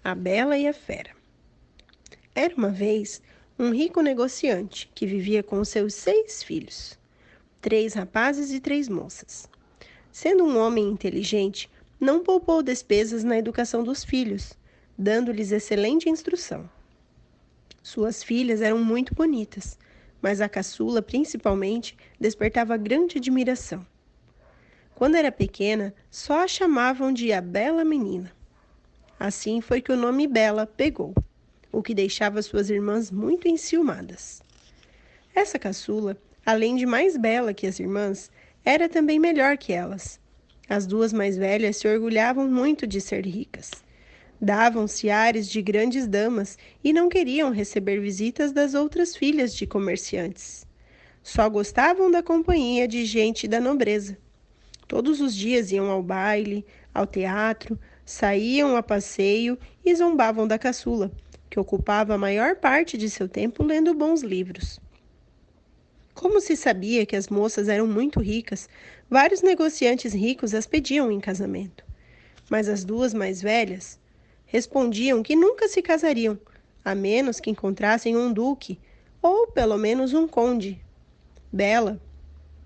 A Bela e a Fera. Era uma vez um rico negociante que vivia com seus 6 filhos, 3 rapazes e 3 moças. Sendo um homem inteligente, não poupou despesas na educação dos filhos, dando-lhes excelente instrução. Suas filhas eram muito bonitas, mas a caçula, principalmente, despertava grande admiração. Quando era pequena, só a chamavam de a Bela Menina. Assim foi que o nome Bela pegou, o que deixava suas irmãs muito enciumadas. Essa caçula, além de mais bela que as irmãs, era também melhor que elas. As duas mais velhas se orgulhavam muito de ser ricas. Davam-se ares de grandes damas e não queriam receber visitas das outras filhas de comerciantes. Só gostavam da companhia de gente da nobreza. Todos os dias iam ao baile, ao teatro, saíam a passeio e zombavam da caçula, que ocupava a maior parte de seu tempo lendo bons livros. Como se sabia que as moças eram muito ricas, vários negociantes ricos as pediam em casamento. Mas as duas mais velhas respondiam que nunca se casariam, a menos que encontrassem um duque, ou pelo menos um conde. Bela,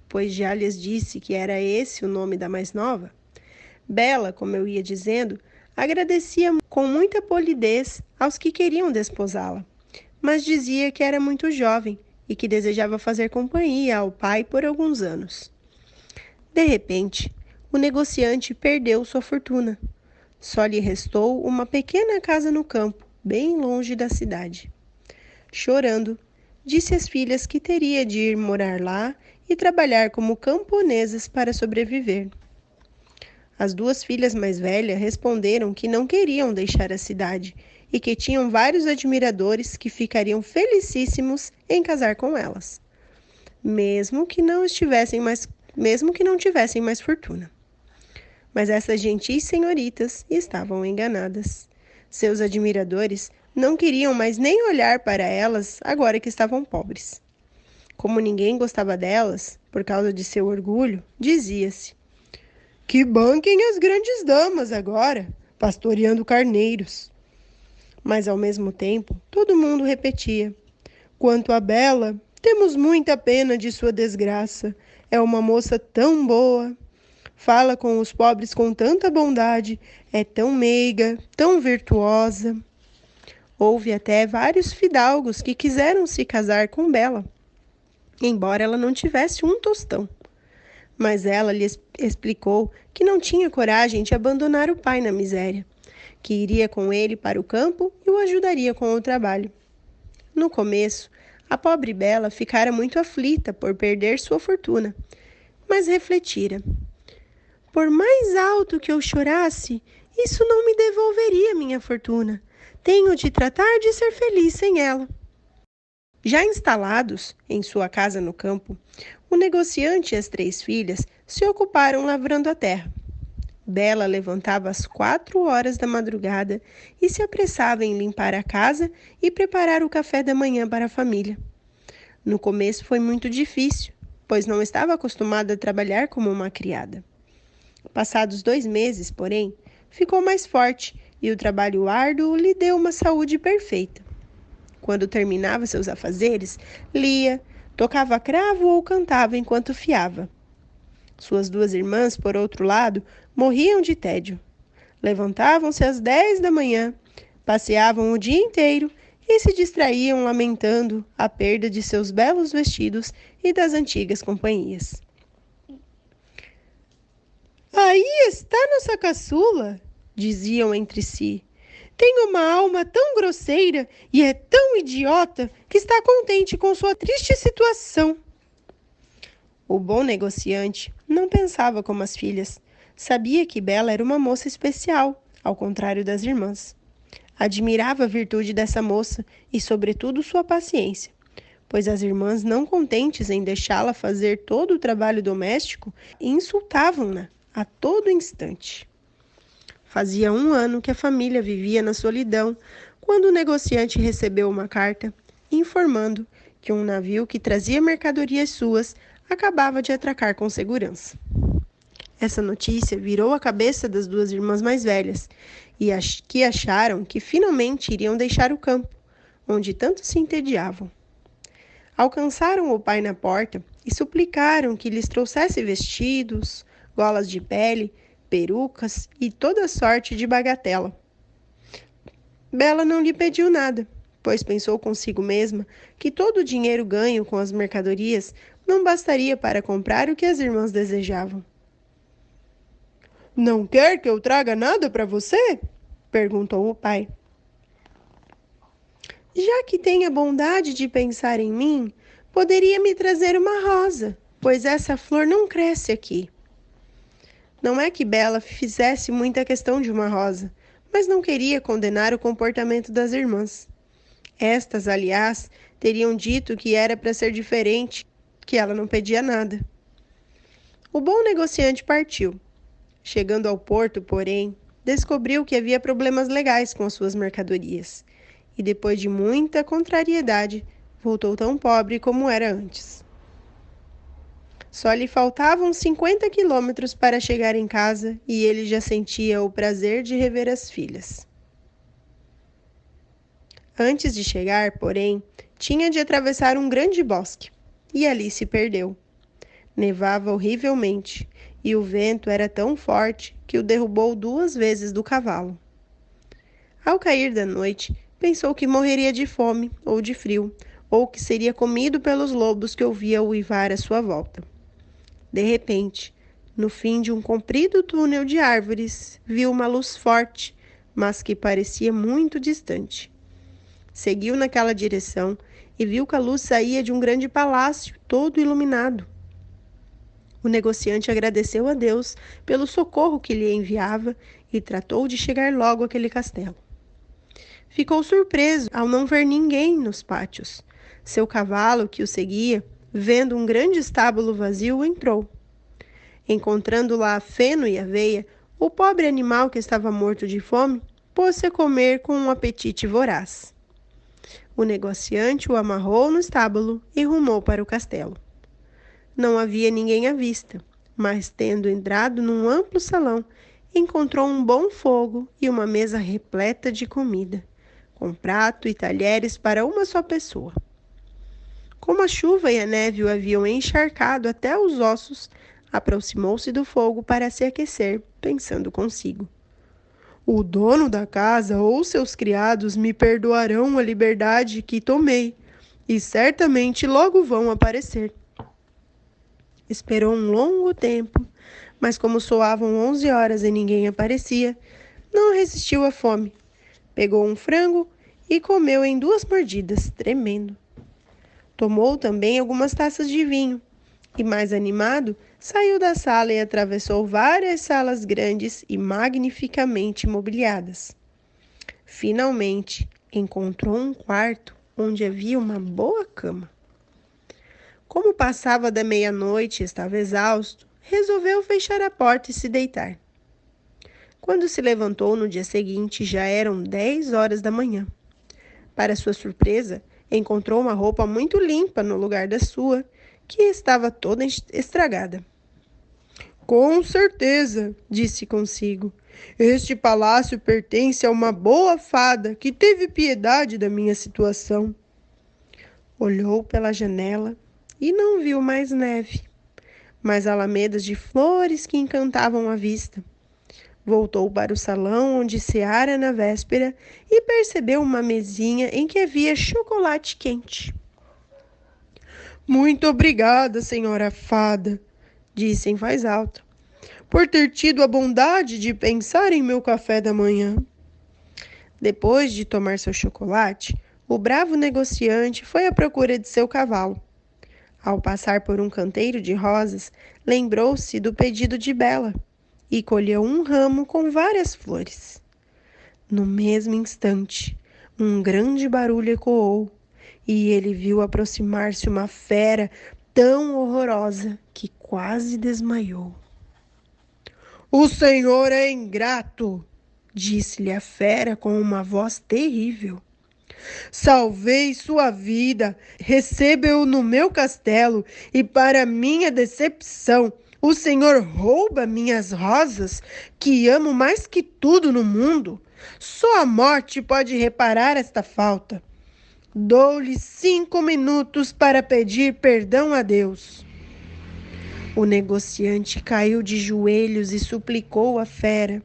pois já lhes disse que era esse o nome da mais nova, Bela, como eu ia dizendo, agradecia com muita polidez aos que queriam desposá-la, mas dizia que era muito jovem e que desejava fazer companhia ao pai por alguns anos. De repente, o negociante perdeu sua fortuna. Só lhe restou uma pequena casa no campo, bem longe da cidade. Chorando, disse às filhas que teria de ir morar lá e trabalhar como camponesas para sobreviver. As duas filhas mais velhas responderam que não queriam deixar a cidade e que tinham vários admiradores que ficariam felicíssimos em casar com elas, mesmo que não tivessem mais fortuna. Mas essas gentis senhoritas estavam enganadas. Seus admiradores não queriam mais nem olhar para elas agora que estavam pobres. Como ninguém gostava delas, por causa de seu orgulho, dizia-se: que banquem as grandes damas agora, pastoreando carneiros. Mas, ao mesmo tempo, todo mundo repetia: quanto a Bela, temos muita pena de sua desgraça. É uma moça tão boa. Fala com os pobres com tanta bondade. É tão meiga, tão virtuosa. Houve até vários fidalgos que quiseram se casar com Bela, embora ela não tivesse um tostão. Mas ela lhes explicou que não tinha coragem de abandonar o pai na miséria, que iria com ele para o campo e o ajudaria com o trabalho. No começo, a pobre Bela ficara muito aflita por perder sua fortuna, mas refletira: por mais alto que eu chorasse, isso não me devolveria minha fortuna. Tenho de tratar de ser feliz sem ela. Já instalados em sua casa no campo, o negociante e as 3 filhas se ocuparam lavrando a terra. Bela levantava às 4 horas da madrugada e se apressava em limpar a casa e preparar o café da manhã para a família. No começo foi muito difícil, pois não estava acostumada a trabalhar como uma criada. Passados 2 meses, porém, ficou mais forte e o trabalho árduo lhe deu uma saúde perfeita. Quando terminava seus afazeres, lia, tocava cravo ou cantava enquanto fiava. Suas 2 irmãs, por outro lado, morriam de tédio. Levantavam-se às 10 da manhã, passeavam o dia inteiro e se distraíam lamentando a perda de seus belos vestidos e das antigas companhias. Aí está nossa caçula, diziam entre si. Tem uma alma tão grosseira e é tão idiota que está contente com sua triste situação. O bom negociante não pensava como as filhas. Sabia que Bela era uma moça especial, ao contrário das irmãs. Admirava a virtude dessa moça e, sobretudo, sua paciência, pois as irmãs, não contentes em deixá-la fazer todo o trabalho doméstico, insultavam-na a todo instante. Fazia 1 ano que a família vivia na solidão, quando o negociante recebeu uma carta informando que um navio que trazia mercadorias suas acabava de atracar com segurança. Essa notícia virou a cabeça das duas irmãs mais velhas, que acharam que finalmente iriam deixar o campo, onde tanto se entediavam. Alcançaram o pai na porta e suplicaram que lhes trouxesse vestidos, golas de pele, perucas e toda sorte de bagatela. Bela não lhe pediu nada, pois pensou consigo mesma que todo o dinheiro ganho com as mercadorias não bastaria para comprar o que as irmãs desejavam. "Não quer que eu traga nada para você?" perguntou o pai. "Já que tem a bondade de pensar em mim, poderia me trazer uma rosa, pois essa flor não cresce aqui." Não é que Bela fizesse muita questão de uma rosa, mas não queria condenar o comportamento das irmãs. Estas, aliás, teriam dito que era para ser diferente, que ela não pedia nada. O bom negociante partiu. Chegando ao porto, porém, descobriu que havia problemas legais com as suas mercadorias, e depois de muita contrariedade, voltou tão pobre como era antes. Só lhe faltavam 50 quilômetros para chegar em casa e ele já sentia o prazer de rever as filhas. Antes de chegar, porém, tinha de atravessar um grande bosque, e ali se perdeu. Nevava horrivelmente, e o vento era tão forte que o derrubou 2 vezes do cavalo. Ao cair da noite, pensou que morreria de fome ou de frio, ou que seria comido pelos lobos que ouvia uivar à sua volta. De repente, no fim de um comprido túnel de árvores, viu uma luz forte, mas que parecia muito distante. Seguiu naquela direção e viu que a luz saía de um grande palácio, todo iluminado. O negociante agradeceu a Deus pelo socorro que lhe enviava e tratou de chegar logo àquele castelo. Ficou surpreso ao não ver ninguém nos pátios. Seu cavalo, que o seguia, vendo um grande estábulo vazio, entrou. Encontrando lá feno e aveia, o pobre animal que estava morto de fome pôs-se a comer com um apetite voraz. O negociante o amarrou no estábulo e rumou para o castelo. Não havia ninguém à vista, mas tendo entrado num amplo salão, encontrou um bom fogo e uma mesa repleta de comida, com prato e talheres para uma só pessoa. Como a chuva e a neve o haviam encharcado até os ossos, aproximou-se do fogo para se aquecer, pensando consigo: "O dono da casa ou seus criados me perdoarão a liberdade que tomei, e certamente logo vão aparecer." Esperou um longo tempo, mas como soavam 11 horas e ninguém aparecia, não resistiu à fome. Pegou um frango e comeu em 2 mordidas, tremendo. Tomou também algumas taças de vinho e, mais animado, saiu da sala e atravessou várias salas grandes e magnificamente mobiliadas. Finalmente, encontrou um quarto onde havia uma boa cama. Como passava da meia-noite e estava exausto, resolveu fechar a porta e se deitar. Quando se levantou no dia seguinte, já eram 10 horas da manhã. Para sua surpresa, encontrou uma roupa muito limpa no lugar da sua, que estava toda estragada. "Com certeza", disse consigo, "este palácio pertence a uma boa fada que teve piedade da minha situação." Olhou pela janela e não viu mais neve, mas alamedas de flores que encantavam a vista. Voltou para o salão onde ceara na véspera e percebeu uma mesinha em que havia chocolate quente. "Muito obrigada, senhora fada", disse em voz alta, "por ter tido a bondade de pensar em meu café da manhã." Depois de tomar seu chocolate, o bravo negociante foi à procura de seu cavalo. Ao passar por um canteiro de rosas, lembrou-se do pedido de Bela e colheu um ramo com várias flores. No mesmo instante, um grande barulho ecoou e ele viu aproximar-se uma fera tão horrorosa que quase desmaiou. "O senhor é ingrato", disse-lhe a fera com uma voz terrível. "Salvei sua vida, receba-o no meu castelo e, para minha decepção, O senhor rouba minhas rosas, que amo mais que tudo no mundo. Só a morte pode reparar esta falta. Dou-lhe 5 minutos para pedir perdão a Deus. O negociante caiu de joelhos e suplicou a fera.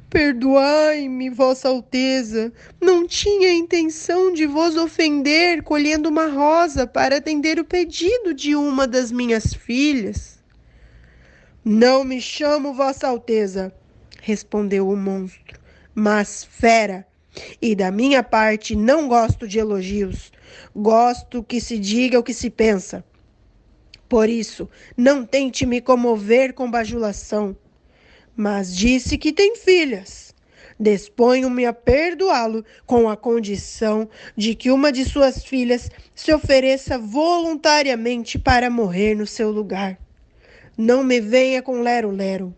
Perdoai-me, Vossa Alteza. Não tinha intenção de vos ofender colhendo uma rosa para atender o pedido de uma das minhas filhas. Não me chamo Vossa Alteza, respondeu o monstro, mas fera. E da minha parte não gosto de elogios. Gosto que se diga o que se pensa. Por isso, não tente me comover com bajulação. Mas disse que tem filhas. Disponho-me a perdoá-lo com a condição de que uma de suas filhas se ofereça voluntariamente para morrer no seu lugar. Não me venha com lero-lero.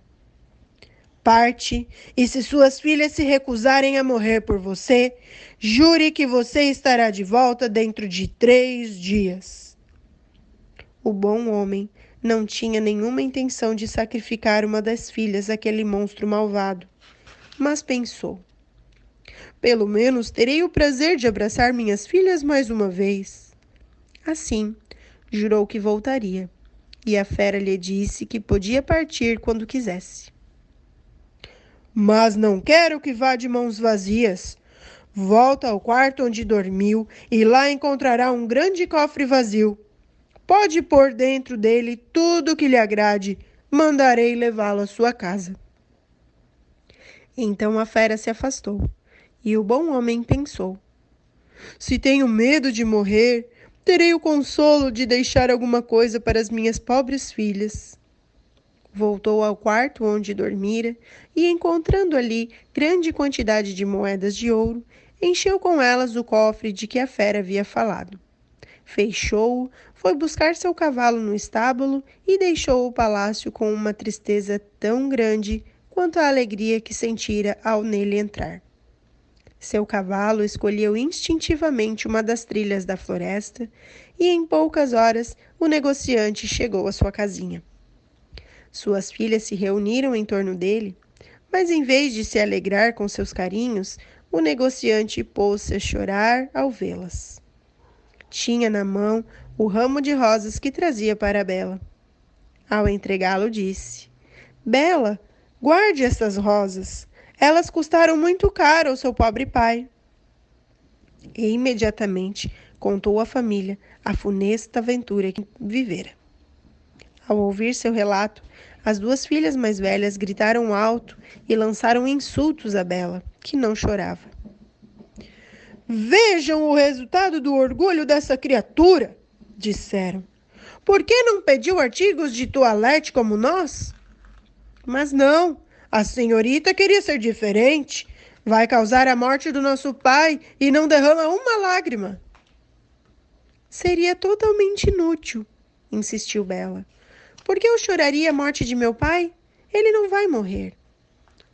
Parte, e se suas filhas se recusarem a morrer por você, jure que você estará de volta dentro de 3 dias. O bom homem não tinha nenhuma intenção de sacrificar uma das filhas àquele monstro malvado, mas pensou: pelo menos terei o prazer de abraçar minhas filhas mais uma vez. Assim, jurou que voltaria, e a fera lhe disse que podia partir quando quisesse. Mas não quero que vá de mãos vazias. Volta ao quarto onde dormiu e lá encontrará um grande cofre vazio. Pode pôr dentro dele tudo o que lhe agrade. Mandarei levá-lo à sua casa. Então a fera se afastou, e o bom homem pensou: se tenho medo de morrer, terei o consolo de deixar alguma coisa para as minhas pobres filhas. Voltou ao quarto onde dormira e, encontrando ali grande quantidade de moedas de ouro, encheu com elas o cofre de que a fera havia falado. Fechou-o, foi buscar seu cavalo no estábulo e deixou o palácio com uma tristeza tão grande quanto a alegria que sentira ao nele entrar. Seu cavalo escolheu instintivamente uma das trilhas da floresta e, em poucas horas, o negociante chegou à sua casinha. Suas filhas se reuniram em torno dele, mas em vez de se alegrar com seus carinhos, o negociante pôs-se a chorar ao vê-las. Tinha na mão o ramo de rosas que trazia para Bela. Ao entregá-lo, disse: Bela, guarde estas rosas. Elas custaram muito caro ao seu pobre pai. E imediatamente contou à família a funesta aventura que vivera. Ao ouvir seu relato, as 2 filhas mais velhas gritaram alto e lançaram insultos a Bela, que não chorava. Vejam o resultado do orgulho dessa criatura, disseram. Por que não pediu artigos de toilette como nós? Mas não, a senhorita queria ser diferente. Vai causar a morte do nosso pai e não derrama uma lágrima. Seria totalmente inútil, insistiu Bela. Por que eu choraria a morte de meu pai? Ele não vai morrer.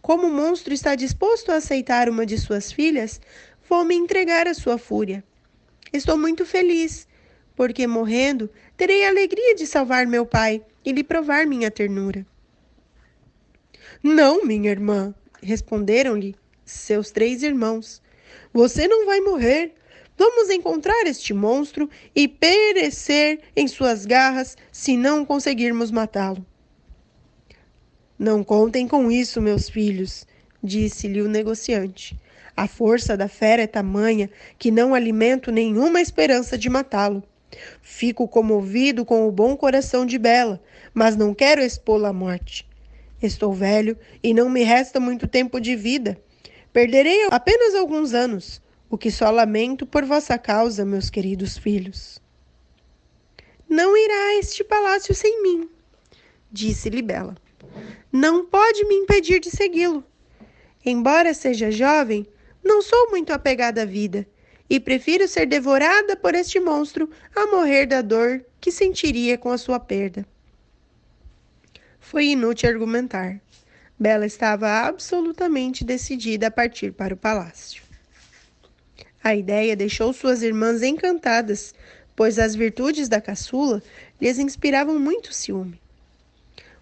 Como o monstro está disposto a aceitar uma de suas filhas, vou me entregar à sua fúria. Estou muito feliz, porque morrendo, terei a alegria de salvar meu pai e lhe provar minha ternura. Não, minha irmã, responderam-lhe seus 3 irmãos. Você não vai morrer. Vamos encontrar este monstro e perecer em suas garras se não conseguirmos matá-lo. Não contem com isso, meus filhos, disse-lhe o negociante. A força da fera é tamanha que não alimento nenhuma esperança de matá-lo. Fico comovido com o bom coração de Bela, mas não quero expô-la à morte. Estou velho e não me resta muito tempo de vida. Perderei apenas alguns anos, o que só lamento por vossa causa, meus queridos filhos. Não irá a este palácio sem mim, disse-lhe Bela. Não pode me impedir de segui-lo. Embora seja jovem, não sou muito apegada à vida e prefiro ser devorada por este monstro a morrer da dor que sentiria com a sua perda. Foi inútil argumentar. Bela estava absolutamente decidida a partir para o palácio. A ideia deixou suas irmãs encantadas, pois as virtudes da caçula lhes inspiravam muito ciúme.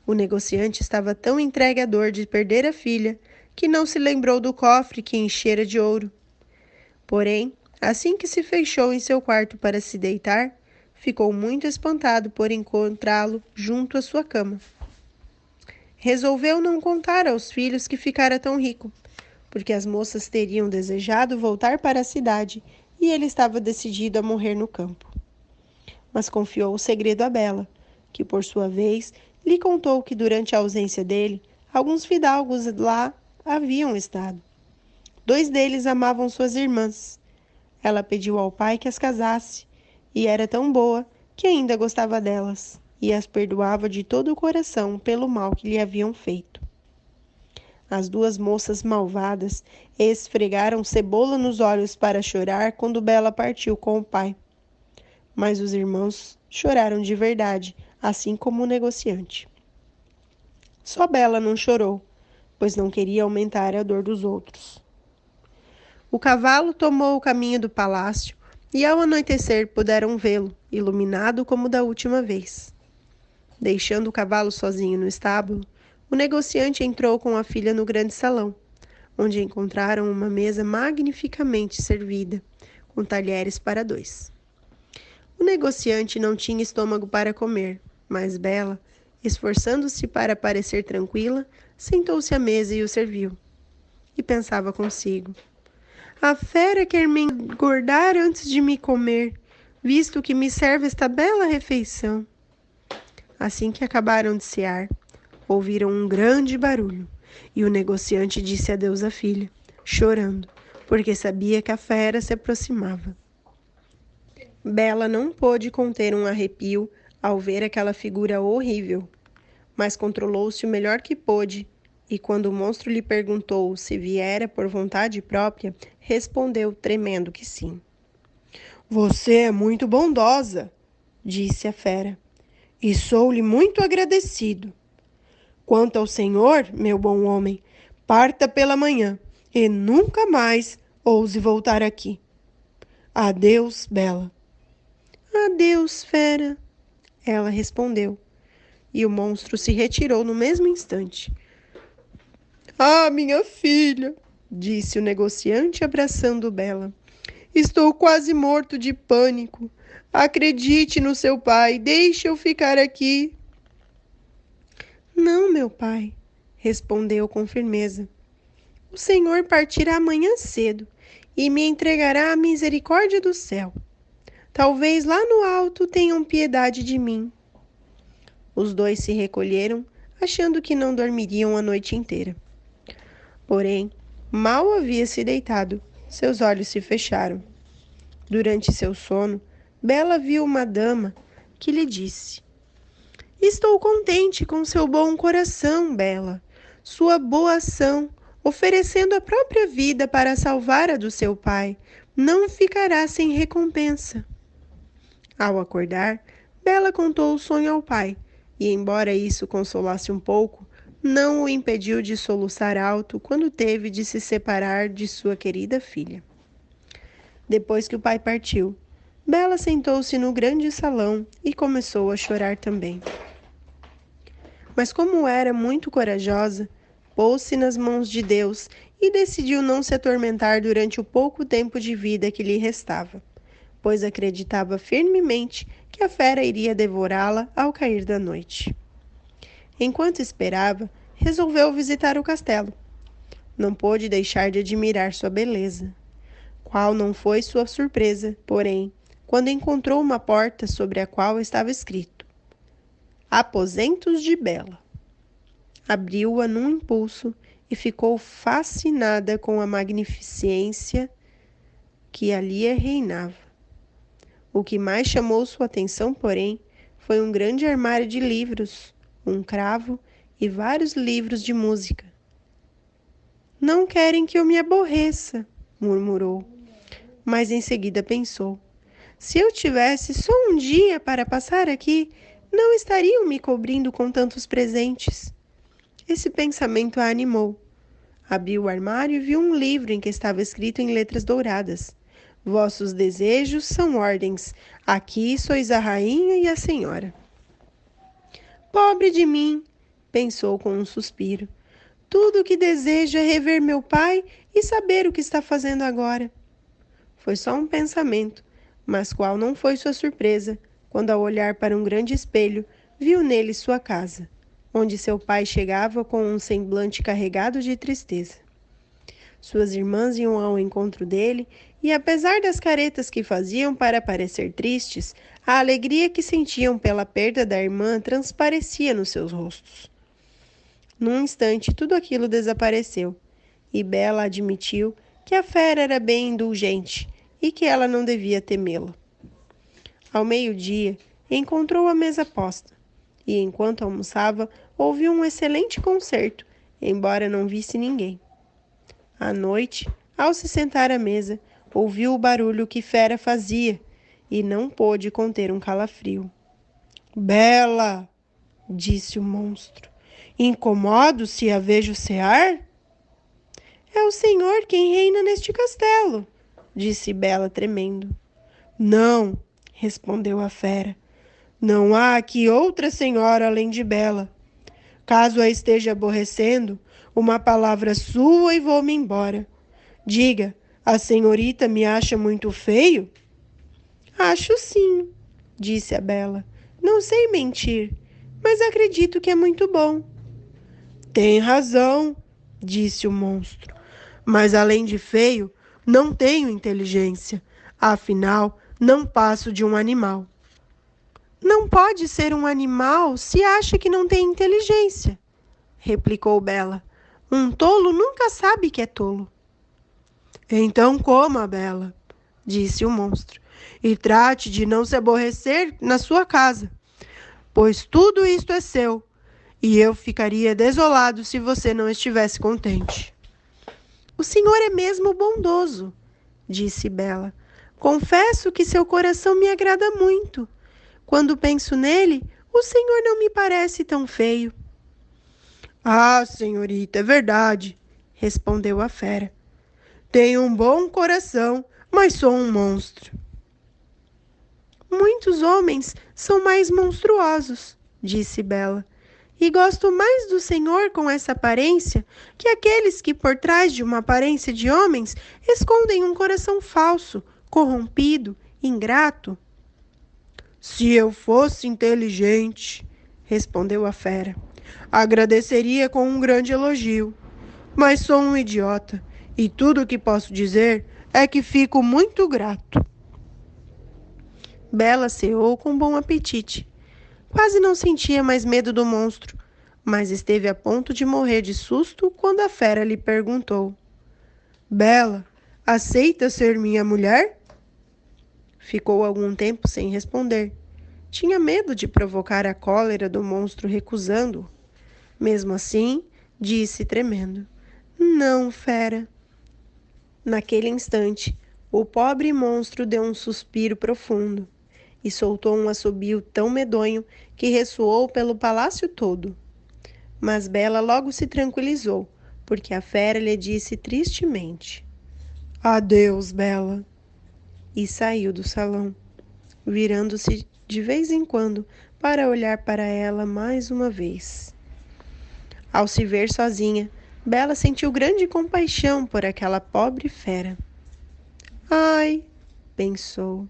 O negociante estava tão entregue à dor de perder a filha que não se lembrou do cofre que enchera de ouro. Porém, assim que se fechou em seu quarto para se deitar, ficou muito espantado por encontrá-lo junto à sua cama. Resolveu não contar aos filhos que ficara tão rico, porque as moças teriam desejado voltar para a cidade e ele estava decidido a morrer no campo. Mas confiou o segredo a Bela, que por sua vez lhe contou que durante a ausência dele, alguns fidalgos lá haviam estado. 2 deles amavam suas irmãs. Ela pediu ao pai que as casasse, e era tão boa que ainda gostava delas, e as perdoava de todo o coração pelo mal que lhe haviam feito. As 2 moças malvadas esfregaram cebola nos olhos para chorar quando Bela partiu com o pai. Mas os irmãos choraram de verdade, assim como o negociante. Só Bela não chorou, pois não queria aumentar a dor dos outros. O cavalo tomou o caminho do palácio e ao anoitecer puderam vê-lo, iluminado como da última vez. Deixando o cavalo sozinho no estábulo, o negociante entrou com a filha no grande salão, onde encontraram uma mesa magnificamente servida, com talheres para 2. O negociante não tinha estômago para comer, mas Bela, esforçando-se para parecer tranquila, sentou-se à mesa e o serviu. E pensava consigo: a fera quer me engordar antes de me comer, visto que me serve esta bela refeição. Assim que acabaram de cear, ouviram um grande barulho, e o negociante disse adeus à filha, chorando, porque sabia que a fera se aproximava. Bela não pôde conter um arrepio ao ver aquela figura horrível, mas controlou-se o melhor que pôde, e quando o monstro lhe perguntou se viera por vontade própria, respondeu tremendo que sim. Você é muito bondosa, disse a fera, e sou-lhe muito agradecido. Quanto ao senhor, meu bom homem, parta pela manhã e nunca mais ouse voltar aqui. Adeus, Bela. Adeus, fera, ela respondeu, e o monstro se retirou no mesmo instante. Ah, minha filha, disse o negociante abraçando Bela. Estou quase morto de pânico. Acredite no seu pai, deixe eu ficar aqui. Não, meu pai, respondeu com firmeza. O senhor partirá amanhã cedo e me entregará à misericórdia do céu. Talvez lá no alto tenham piedade de mim. Os 2 se recolheram, achando que não dormiriam a noite inteira. Porém, mal havia se deitado, seus olhos se fecharam. Durante seu sono, Bela viu uma dama que lhe disse: Estou contente com seu bom coração, Bela. Sua boa ação, oferecendo a própria vida para salvar a do seu pai, não ficará sem recompensa. Ao acordar, Bela contou o sonho ao pai, e embora isso consolasse um pouco, não o impediu de soluçar alto quando teve de se separar de sua querida filha. Depois que o pai partiu, Bela sentou-se no grande salão e começou a chorar também. Mas como era muito corajosa, pôs-se nas mãos de Deus e decidiu não se atormentar durante o pouco tempo de vida que lhe restava, pois acreditava firmemente que a fera iria devorá-la ao cair da noite. Enquanto esperava, resolveu visitar o castelo. Não pôde deixar de admirar sua beleza. Qual não foi sua surpresa, porém, quando encontrou uma porta sobre a qual estava escrito: Aposentos de Bela. Abriu-a num impulso e ficou fascinada com a magnificência que ali reinava. O que mais chamou sua atenção, porém, foi um grande armário de livros, um cravo e vários livros de música. Não querem que eu me aborreça, murmurou, mas em seguida pensou: se eu tivesse só um dia para passar aqui, não estariam me cobrindo com tantos presentes. Esse pensamento a animou. Abriu o armário e viu um livro em que estava escrito em letras douradas: Vossos desejos são ordens. Aqui sois a rainha e a senhora. Pobre de mim, pensou com um suspiro. Tudo o que desejo é rever meu pai e saber o que está fazendo agora. Foi só um pensamento, mas qual não foi sua surpresa, quando ao olhar para um grande espelho, viu nele sua casa, onde seu pai chegava com um semblante carregado de tristeza. Suas irmãs iam ao encontro dele e, apesar das caretas que faziam para parecer tristes, a alegria que sentiam pela perda da irmã transparecia nos seus rostos. Num instante, tudo aquilo desapareceu, e Bela admitiu que a fera era bem indulgente e que ela não devia temê-la. Ao meio-dia, encontrou a mesa posta, e enquanto almoçava, ouviu um excelente concerto, embora não visse ninguém. À noite, ao se sentar à mesa, ouviu o barulho que Fera fazia e não pôde conter um calafrio. Bela, disse o monstro, incomodo se a vejo cear? É o senhor quem reina neste castelo, disse Bela tremendo. Não, respondeu a fera. Não há aqui outra senhora além de Bela. Caso a esteja aborrecendo, uma palavra sua e vou-me embora. Diga, a senhorita me acha muito feio? Acho sim, disse a Bela. Não sei mentir, mas acredito que é muito bom. Tem razão, disse o monstro. Mas além de feio, não tenho inteligência. Afinal, não passo de um animal. Não pode ser um animal se acha que não tem inteligência, replicou Bela. Um tolo nunca sabe que é tolo. Então coma, Bela, disse o monstro, e trate de não se aborrecer na sua casa, pois tudo isto é seu, e eu ficaria desolado se você não estivesse contente. O senhor é mesmo bondoso, disse Bela. Confesso que seu coração me agrada muito. Quando penso nele, o senhor não me parece tão feio. Ah, senhorita, é verdade, respondeu a fera. Tenho um bom coração, mas sou um monstro. Muitos homens são mais monstruosos, disse Bela, e gosto mais do senhor com essa aparência que aqueles que por trás de uma aparência de homens escondem um coração falso, corrompido, ingrato. Se eu fosse inteligente, respondeu a fera, agradeceria com um grande elogio. Mas sou um idiota, e tudo o que posso dizer é que fico muito grato. Bela ceou com bom apetite. Quase não sentia mais medo do monstro, mas esteve a ponto de morrer de susto quando a fera lhe perguntou: Bela, aceita ser minha mulher? Ficou algum tempo sem responder. Tinha medo de provocar a cólera do monstro recusando-o. Mesmo assim, disse tremendo: Não, fera. Naquele instante, o pobre monstro deu um suspiro profundo e soltou um assobio tão medonho que ressoou pelo palácio todo. Mas Bela logo se tranquilizou, porque a fera lhe disse tristemente: Adeus, Bela. E saiu do salão, virando-se de vez em quando para olhar para ela mais uma vez. Ao se ver sozinha, Bela sentiu grande compaixão por aquela pobre fera. Ai, pensou,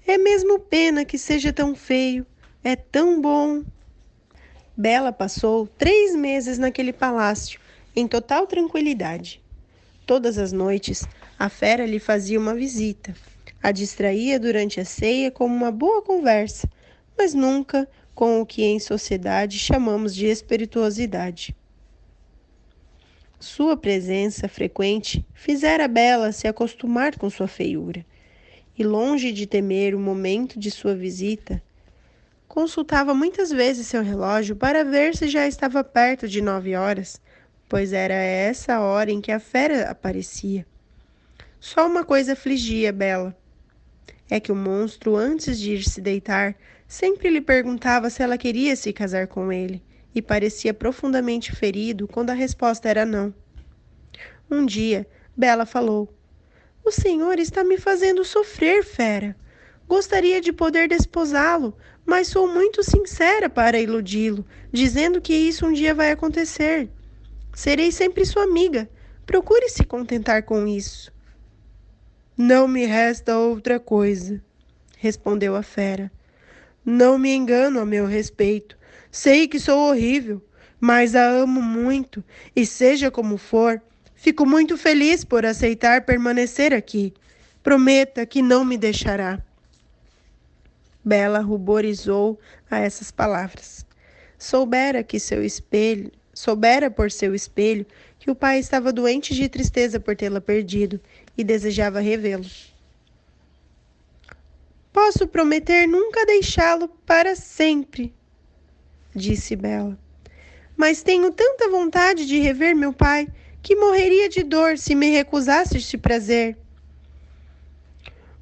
é mesmo pena que seja tão feio, é tão bom. Bela passou 3 meses naquele palácio, em total tranquilidade. Todas as noites, a fera lhe fazia uma visita. A distraía durante a ceia com uma boa conversa, mas nunca com o que em sociedade chamamos de espirituosidade. Sua presença frequente fizera Bela se acostumar com sua feiura, e longe de temer o momento de sua visita, consultava muitas vezes seu relógio para ver se já estava perto de 9 horas, pois era essa hora em que a fera aparecia. Só uma coisa afligia Bela. É que o monstro, antes de ir se deitar, sempre lhe perguntava se ela queria se casar com ele, e parecia profundamente ferido quando a resposta era não. Um dia, Bela falou: O senhor está me fazendo sofrer, fera. Gostaria de poder desposá-lo, mas sou muito sincera para iludi-lo, dizendo que isso um dia vai acontecer. Serei sempre sua amiga. Procure se contentar com isso. Não me resta outra coisa, respondeu a fera. Não me engano a meu respeito. Sei que sou horrível, mas a amo muito, e seja como for, fico muito feliz por aceitar permanecer aqui. Prometa que não me deixará. Bela ruborizou a essas palavras. Soubera por seu espelho que o pai estava doente de tristeza por tê-la perdido e desejava revê-lo. Posso prometer nunca deixá-lo para sempre, disse Bela. Mas tenho tanta vontade de rever meu pai que morreria de dor se me recusasse este prazer.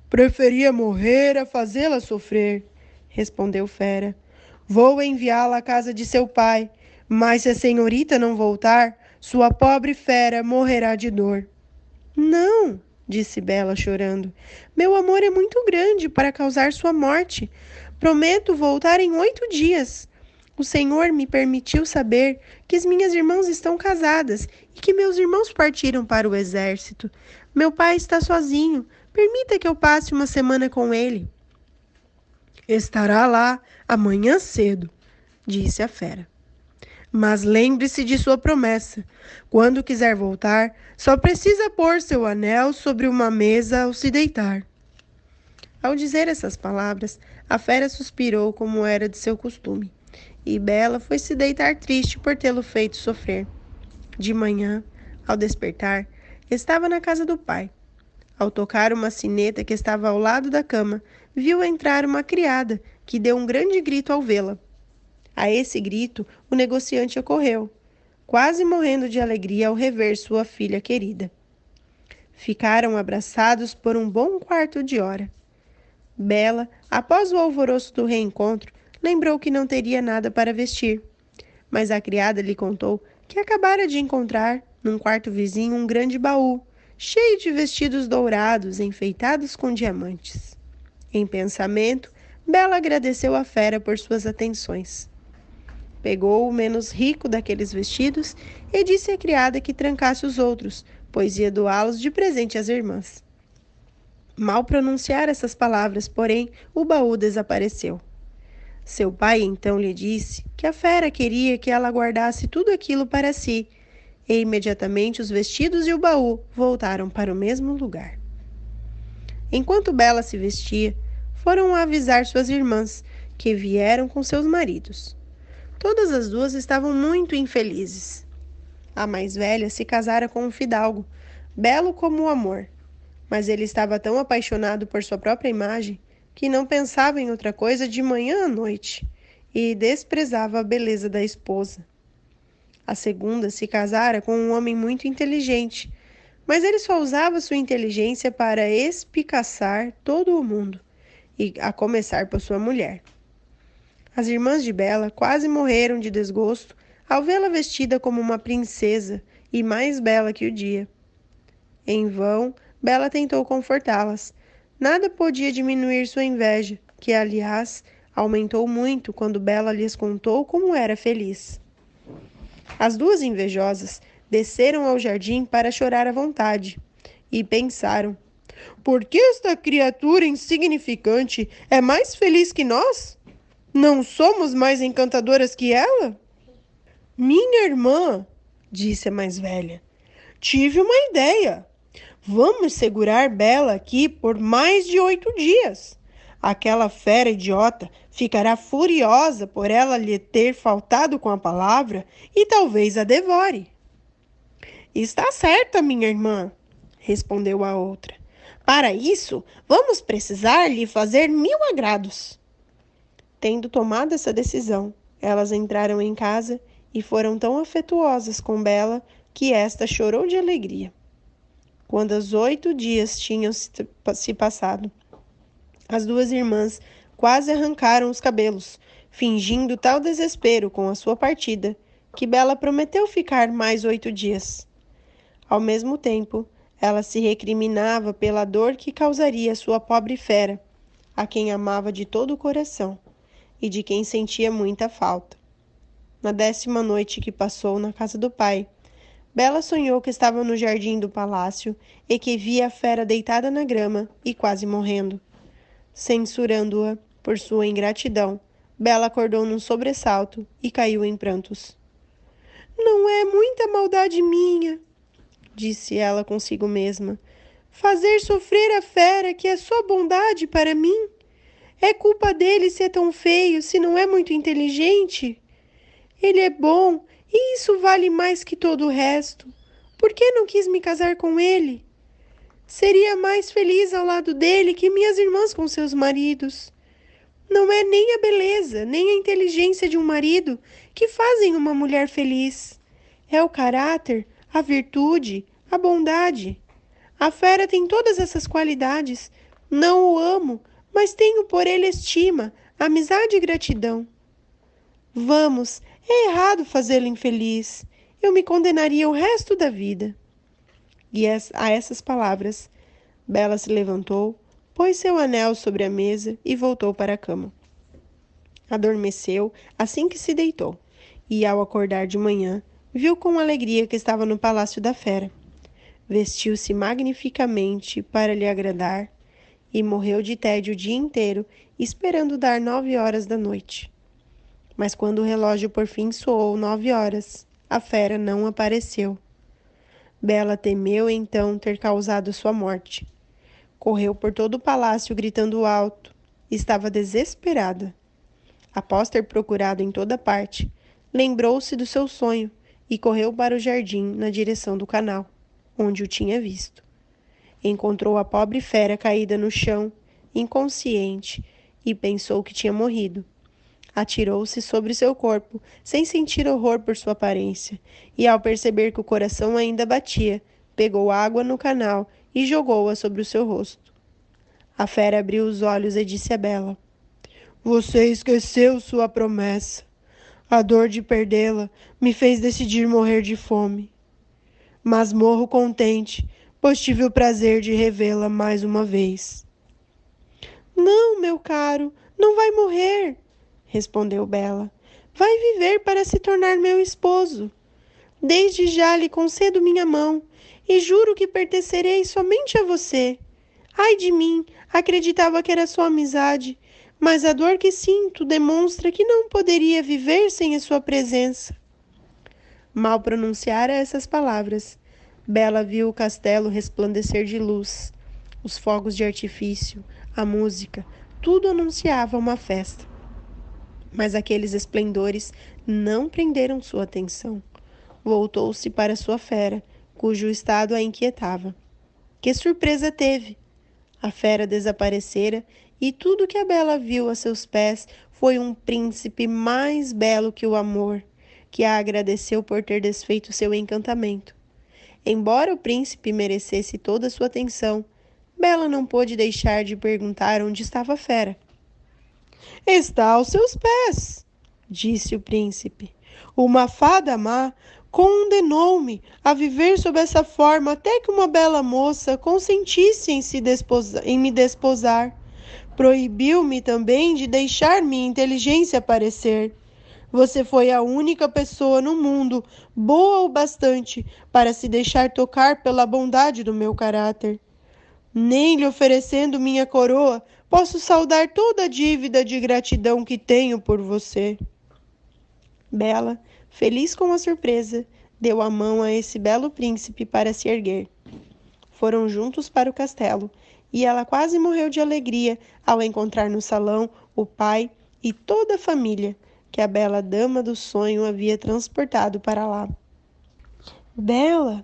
Preferia morrer a fazê-la sofrer, respondeu Fera. Vou enviá-la à casa de seu pai, mas se a senhorita não voltar, sua pobre fera morrerá de dor. Não, disse Bela chorando. Meu amor é muito grande para causar sua morte. Prometo voltar em 8 dias. O Senhor me permitiu saber que as minhas irmãs estão casadas e que meus irmãos partiram para o exército. Meu pai está sozinho. Permita que eu passe uma semana com ele. Estará lá amanhã cedo, disse a fera. Mas lembre-se de sua promessa. Quando quiser voltar, só precisa pôr seu anel sobre uma mesa ao se deitar. Ao dizer essas palavras, a fera suspirou como era de seu costume, e Bela foi se deitar triste por tê-lo feito sofrer. De manhã, ao despertar, estava na casa do pai. Ao tocar uma sineta que estava ao lado da cama, viu entrar uma criada, que deu um grande grito ao vê-la. A esse grito, o negociante ocorreu, quase morrendo de alegria ao rever sua filha querida. Ficaram abraçados por um bom quarto de hora. Bela, após o alvoroço do reencontro, lembrou que não teria nada para vestir. Mas a criada lhe contou que acabara de encontrar, num quarto vizinho, um grande baú, cheio de vestidos dourados, enfeitados com diamantes. Em pensamento, Bela agradeceu à fera por suas atenções. Pegou o menos rico daqueles vestidos e disse à criada que trancasse os outros, pois ia doá-los de presente às irmãs. Mal pronunciar essas palavras, porém, o baú desapareceu. Seu pai então lhe disse que a fera queria que ela guardasse tudo aquilo para si, e imediatamente os vestidos e o baú voltaram para o mesmo lugar. Enquanto Bela se vestia, foram avisar suas irmãs, que vieram com seus maridos. Todas as duas estavam muito infelizes. A mais velha se casara com um fidalgo, belo como o amor, mas ele estava tão apaixonado por sua própria imagem que não pensava em outra coisa de manhã à noite e desprezava a beleza da esposa. A segunda se casara com um homem muito inteligente, mas ele só usava sua inteligência para espicaçar todo o mundo, e a começar por sua mulher. As irmãs de Bela quase morreram de desgosto ao vê-la vestida como uma princesa e mais bela que o dia. Em vão, Bela tentou confortá-las. Nada podia diminuir sua inveja, que, aliás, aumentou muito quando Bela lhes contou como era feliz. As duas invejosas desceram ao jardim para chorar à vontade e pensaram: por que esta criatura insignificante é mais feliz que nós? Não somos mais encantadoras que ela? Minha irmã, disse a mais velha, tive uma ideia. Vamos segurar Bela aqui por mais de 8 dias. Aquela fera idiota ficará furiosa por ela lhe ter faltado com a palavra e talvez a devore. Está certa, minha irmã, respondeu a outra. Para isso, vamos precisar lhe fazer 1000 agrados. Tendo tomado essa decisão, elas entraram em casa e foram tão afetuosas com Bela que esta chorou de alegria. Quando os 8 dias tinham se passado, as duas irmãs quase arrancaram os cabelos, fingindo tal desespero com a sua partida, que Bela prometeu ficar mais 8 dias. Ao mesmo tempo, ela se recriminava pela dor que causaria sua pobre fera, a quem amava de todo o coração e de quem sentia muita falta. Na 10ª noite que passou na casa do pai, Bela sonhou que estava no jardim do palácio e que via a fera deitada na grama e quase morrendo. Censurando-a por sua ingratidão, Bela acordou num sobressalto e caiu em prantos. Não é muita maldade minha, disse ela consigo mesma, fazer sofrer a fera que é só bondade para mim? É culpa dele ser tão feio se não é muito inteligente? Ele é bom e isso vale mais que todo o resto. Por que não quis me casar com ele? Seria mais feliz ao lado dele que minhas irmãs com seus maridos. Não é nem a beleza, nem a inteligência de um marido que fazem uma mulher feliz. É o caráter, a virtude, a bondade. A fera tem todas essas qualidades. Não o amo, mas tenho por ele estima, amizade e gratidão. Vamos, é errado fazê-lo infeliz. Eu me condenaria o resto da vida. E a essas palavras, Bela se levantou, pôs seu anel sobre a mesa e voltou para a cama. Adormeceu assim que se deitou, e ao acordar de manhã, viu com alegria que estava no palácio da fera. Vestiu-se magnificamente para lhe agradar e morreu de tédio o dia inteiro, esperando dar 9 horas da noite. Mas quando o relógio por fim soou 9 horas, a fera não apareceu. Bela temeu então ter causado sua morte. Correu por todo o palácio gritando alto. Estava desesperada. Após ter procurado em toda parte, lembrou-se do seu sonho e correu para o jardim na direção do canal, onde o tinha visto. Encontrou a pobre fera caída no chão, inconsciente, e pensou que tinha morrido. Atirou-se sobre seu corpo, sem sentir horror por sua aparência, e ao perceber que o coração ainda batia, pegou água no canal e jogou-a sobre o seu rosto. A fera abriu os olhos e disse a Bela: Você esqueceu sua promessa. A dor de perdê-la me fez decidir morrer de fome. Mas morro contente, pois tive o prazer de revê-la mais uma vez. Não, meu caro, não vai morrer, respondeu Bela. Vai viver para se tornar meu esposo. Desde já lhe concedo minha mão e juro que pertencerei somente a você. Ai de mim, acreditava que era sua amizade, mas a dor que sinto demonstra que não poderia viver sem a sua presença. Mal pronunciara essas palavras, Bela viu o castelo resplandecer de luz. Os fogos de artifício, a música, tudo anunciava uma festa. Mas aqueles esplendores não prenderam sua atenção. Voltou-se para sua fera, cujo estado a inquietava. Que surpresa teve! A fera desaparecera e tudo que a Bela viu a seus pés foi um príncipe mais belo que o amor, que a agradeceu por ter desfeito seu encantamento. Embora o príncipe merecesse toda sua atenção, Bela não pôde deixar de perguntar onde estava a fera. Está aos seus pés, disse o príncipe. Uma fada má condenou-me a viver sob essa forma até que uma bela moça consentisse em me desposar. Proibiu-me também de deixar minha inteligência aparecer. Você foi a única pessoa no mundo boa o bastante para se deixar tocar pela bondade do meu caráter. Nem lhe oferecendo minha coroa, posso saldar toda a dívida de gratidão que tenho por você. Bela, feliz com a surpresa, deu a mão a esse belo príncipe para se erguer. Foram juntos para o castelo, e ela quase morreu de alegria ao encontrar no salão o pai e toda a família que a bela dama do sonho havia transportado para lá. Bela,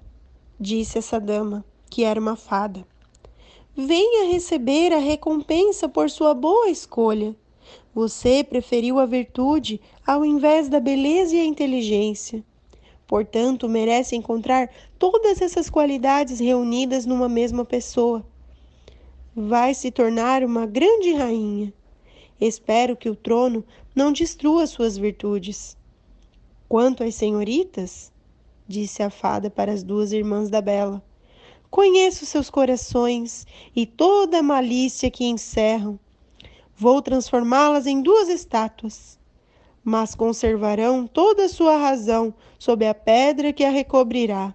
disse essa dama, que era uma fada, venha receber a recompensa por sua boa escolha. Você preferiu a virtude ao invés da beleza e a inteligência. Portanto, merece encontrar todas essas qualidades reunidas numa mesma pessoa. Vai se tornar uma grande rainha. Espero que o trono não destrua suas virtudes. Quanto às senhoritas, disse a fada para as duas irmãs da Bela, conheço seus corações e toda a malícia que encerram. Vou transformá-las em 2 estátuas, mas conservarão toda a sua razão sob a pedra que a recobrirá.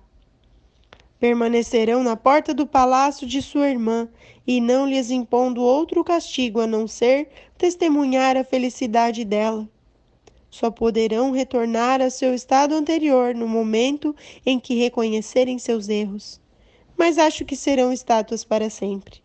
Permanecerão na porta do palácio de sua irmã, e não lhes impondo outro castigo a não ser testemunhar a felicidade dela. Só poderão retornar a seu estado anterior no momento em que reconhecerem seus erros, mas acho que serão estátuas para sempre.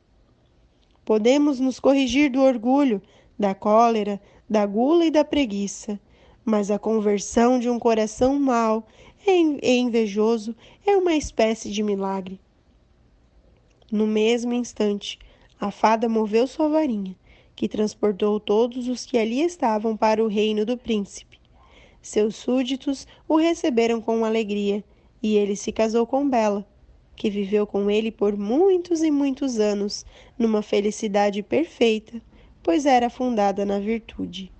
Podemos nos corrigir do orgulho, da cólera, da gula e da preguiça, mas a conversão de um coração mau e invejoso é uma espécie de milagre. No mesmo instante, a fada moveu sua varinha, que transportou todos os que ali estavam para o reino do príncipe. Seus súditos o receberam com alegria, e ele se casou com Bela, que viveu com ele por muitos e muitos anos, numa felicidade perfeita, pois era fundada na virtude.